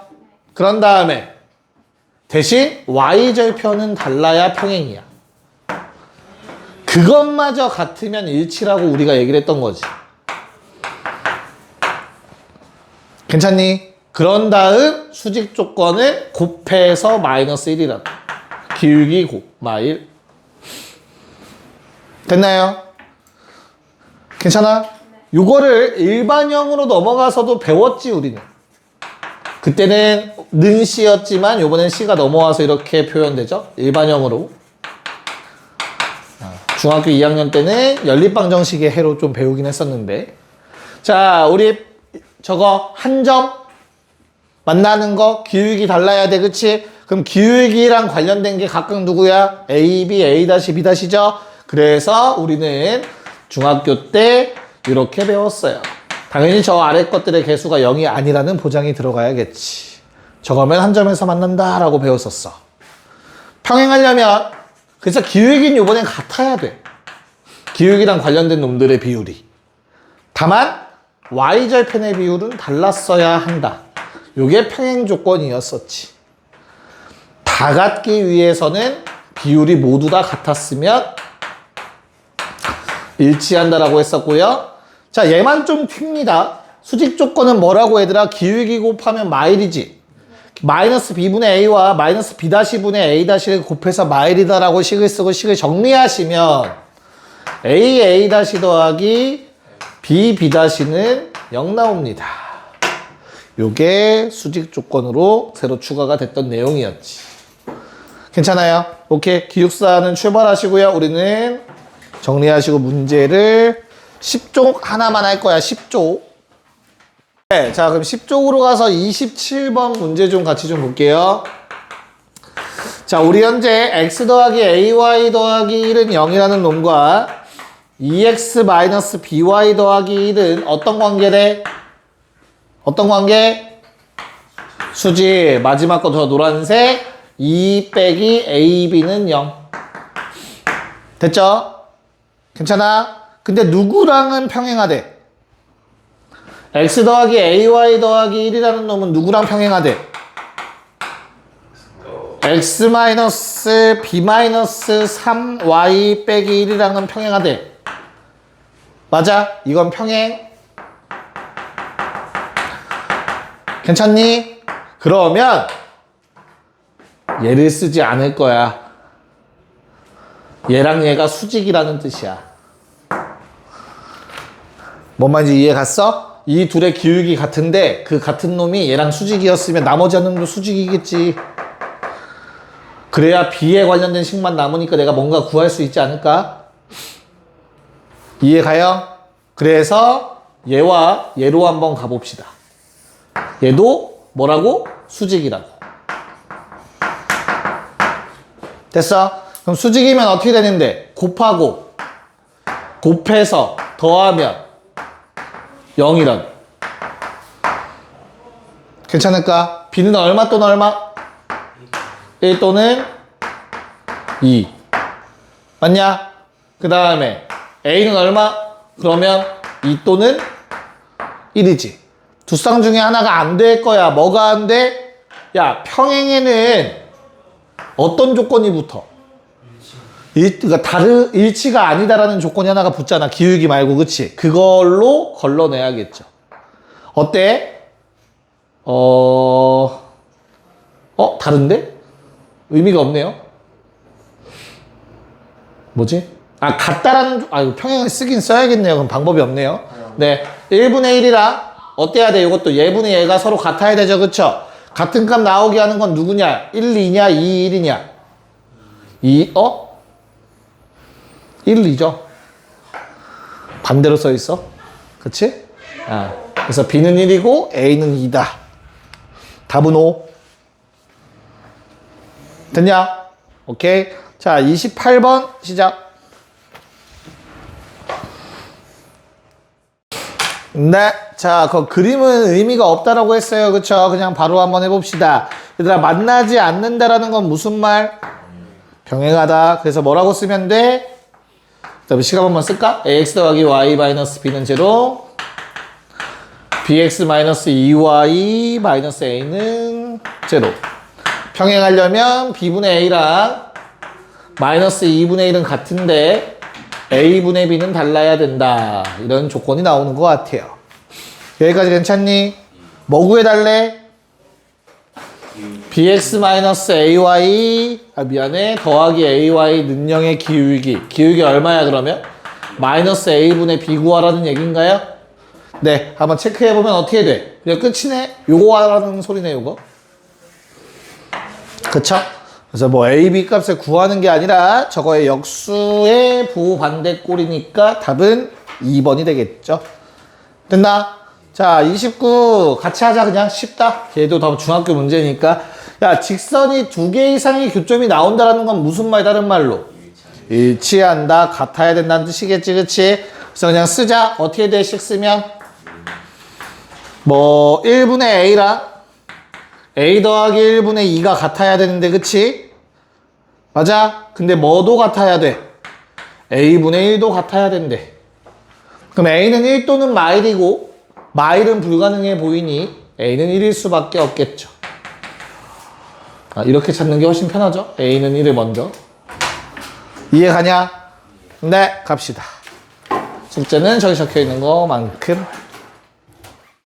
그런 다음에 대신 y절편은 달라야 평행이야. 그것마저 같으면 일치라고 우리가 얘기를 했던 거지. 괜찮니? 그런 다음 수직 조건을 곱해서 마이너스 1이라고. 기울기 곱 마일. 됐나요? 괜찮아? 요거를 일반형으로 넘어가서도 배웠지 우리는. 그때는 는 C였지만 요번엔 C가 넘어와서 이렇게 표현되죠. 일반형으로. 중학교 2학년 때는 연립방정식의 해로 좀 배우긴 했었는데. 자, 우리 저거 한 점 만나는 거 기울기 달라야 돼. 그치? 그럼 기울기랑 관련된 게 각각 누구야? A, B, A-B'죠? 그래서 우리는 중학교 때 이렇게 배웠어요. 당연히 저 아래 것들의 개수가 0이 아니라는 보장이 들어가야겠지. 저거면 한 점에서 만난다라고 배웠었어. 평행하려면 그래서 기울기는 이번엔 같아야 돼. 기울기랑 관련된 놈들의 비율이. 다만 y절편의 비율은 달랐어야 한다. 요게 평행 조건이었었지. 다 같기 위해서는 비율이 모두 다 같았으면 일치한다라고 했었고요. 자, 얘만 좀 튑니다. 수직 조건은 뭐라고 얘들아? 기울기 곱하면 마일이지. 마이너스 b분의 a와 마이너스 b-분의 a-를 곱해서 마일이다라고 식을 쓰고 식을 정리하시면 a 더하기 b-는 0 나옵니다. 요게 수직 조건으로 새로 추가가 됐던 내용이었지. 괜찮아요? 오케이. 기숙사는 출발하시고요. 우리는 정리하시고 문제를 10쪽 하나만 할 거야. 10쪽. 네, 자, 그럼 10쪽으로 가서 27번 문제 좀 같이 좀 볼게요. 자, 우리 현재 x 더하기 ay 더하기 1은 0이라는 놈과 2x 마이너스 by 더하기 1은 어떤 관계래? 어떤 관계? 수직. 마지막 거 저 노란색 2 빼기 ab는 0. 됐죠? 괜찮아? 근데 누구랑은 평행하대? x 더하기 ay 더하기 1이라는 놈은 누구랑 평행하대? x 마이너스 b 마이너스 3y 빼기 1이랑은 평행하대. 맞아? 이건 평행. 괜찮니? 그러면 얘를 쓰지 않을 거야. 얘랑 얘가 수직이라는 뜻이야. 뭔 말인지 이해 갔어? 이 둘의 기울기 같은데 그 같은 놈이 얘랑 수직이었으면 나머지 한 놈도 수직이겠지. 그래야 B에 관련된 식만 남으니까 내가 뭔가 구할 수 있지 않을까? 이해 가요? 그래서 얘와 얘로 한번 가봅시다. 얘도 뭐라고? 수직이라고. 됐어? 그럼 수직이면 어떻게 되는데? 곱하고 곱해서 더하면 0이란. 괜찮을까? B는 얼마 또는 얼마? 1 또는 2. 맞냐? 그 다음에 A는 얼마? 그러면 2 또는 1이지. 두 쌍 중에 하나가 안 될 거야. 뭐가 안 돼? 야, 평행에는 어떤 조건이 붙어? 그러니까 일치가 아니다라는 조건이 하나가 붙잖아. 기울기 말고, 그치? 그걸로 걸러내야겠죠. 어때? 다른데? 의미가 없네요. 뭐지? 아, 같다라는, 이거 평행을 쓰긴 써야겠네요. 그럼 방법이 없네요. 네. 1분의 1이라, 어때야 돼? 이것도 얘분의 얘가 서로 같아야 되죠. 그쵸? 같은 값 나오게 하는 건 누구냐? 1, 2냐? 2, 1이냐? 1, 2죠. 반대로 써 있어. 그치? 아, 그래서 B는 1이고 A는 2다. 답은 5. 됐냐? 오케이. 자, 28번 시작. 네. 자, 그 그림은 의미가 없다라고 했어요. 그쵸? 그냥 바로 한번 해봅시다. 얘들아, 만나지 않는다라는 건 무슨 말? 병행하다. 그래서 뭐라고 쓰면 돼? 그 다음에 시간 한번 쓸까? ax 더하기 y 마이너스 b는 제로, bx 마이너스 2y 마이너스 a는 제로. 평행하려면 b분의 a랑 마이너스 2분의 1은 같은데 a분의 b는 달라야 된다. 이런 조건이 나오는 것 같아요. 여기까지 괜찮니? 뭐 구해달래? bx 마이너스 ay, 미안해, 더하기 ay 는영의 기울기. 기울기 얼마야 그러면? 마이너스 a분의 b 구하라는 얘기인가요? 네, 한번 체크해보면 어떻게 돼? 그냥 끝이네? 요거 하라는 소리네, 요거. 그쵸? 그래서 뭐 a, b 값을 구하는 게 아니라 저거의 역수의 부반대꼴이니까 답은 2번이 되겠죠. 됐나? 자, 29 같이 하자. 그냥 쉽다. 걔도 다 중학교 문제니까. 야, 직선이 2개 이상의 교점이 나온다라는 건 무슨 말, 다른 말로? 일치한다, 같아야 된다는 뜻이겠지, 그치? 그래서 그냥 쓰자. 어떻게 돼, 식 쓰면? 뭐 1분의 a랑 a 더하기 1분의 2가 같아야 되는데, 그치? 맞아? 근데 뭐도 같아야 돼? a분의 1도 같아야 된대. 그럼 a는 1 또는 마일이고 마일은 불가능해 보이니 a는 1일 수밖에 없겠죠. 이렇게 찾는 게 훨씬 편하죠? a는 1을 먼저. 이해 가냐? 네, 갑시다. 숙제는 저기 적혀 있는 것만큼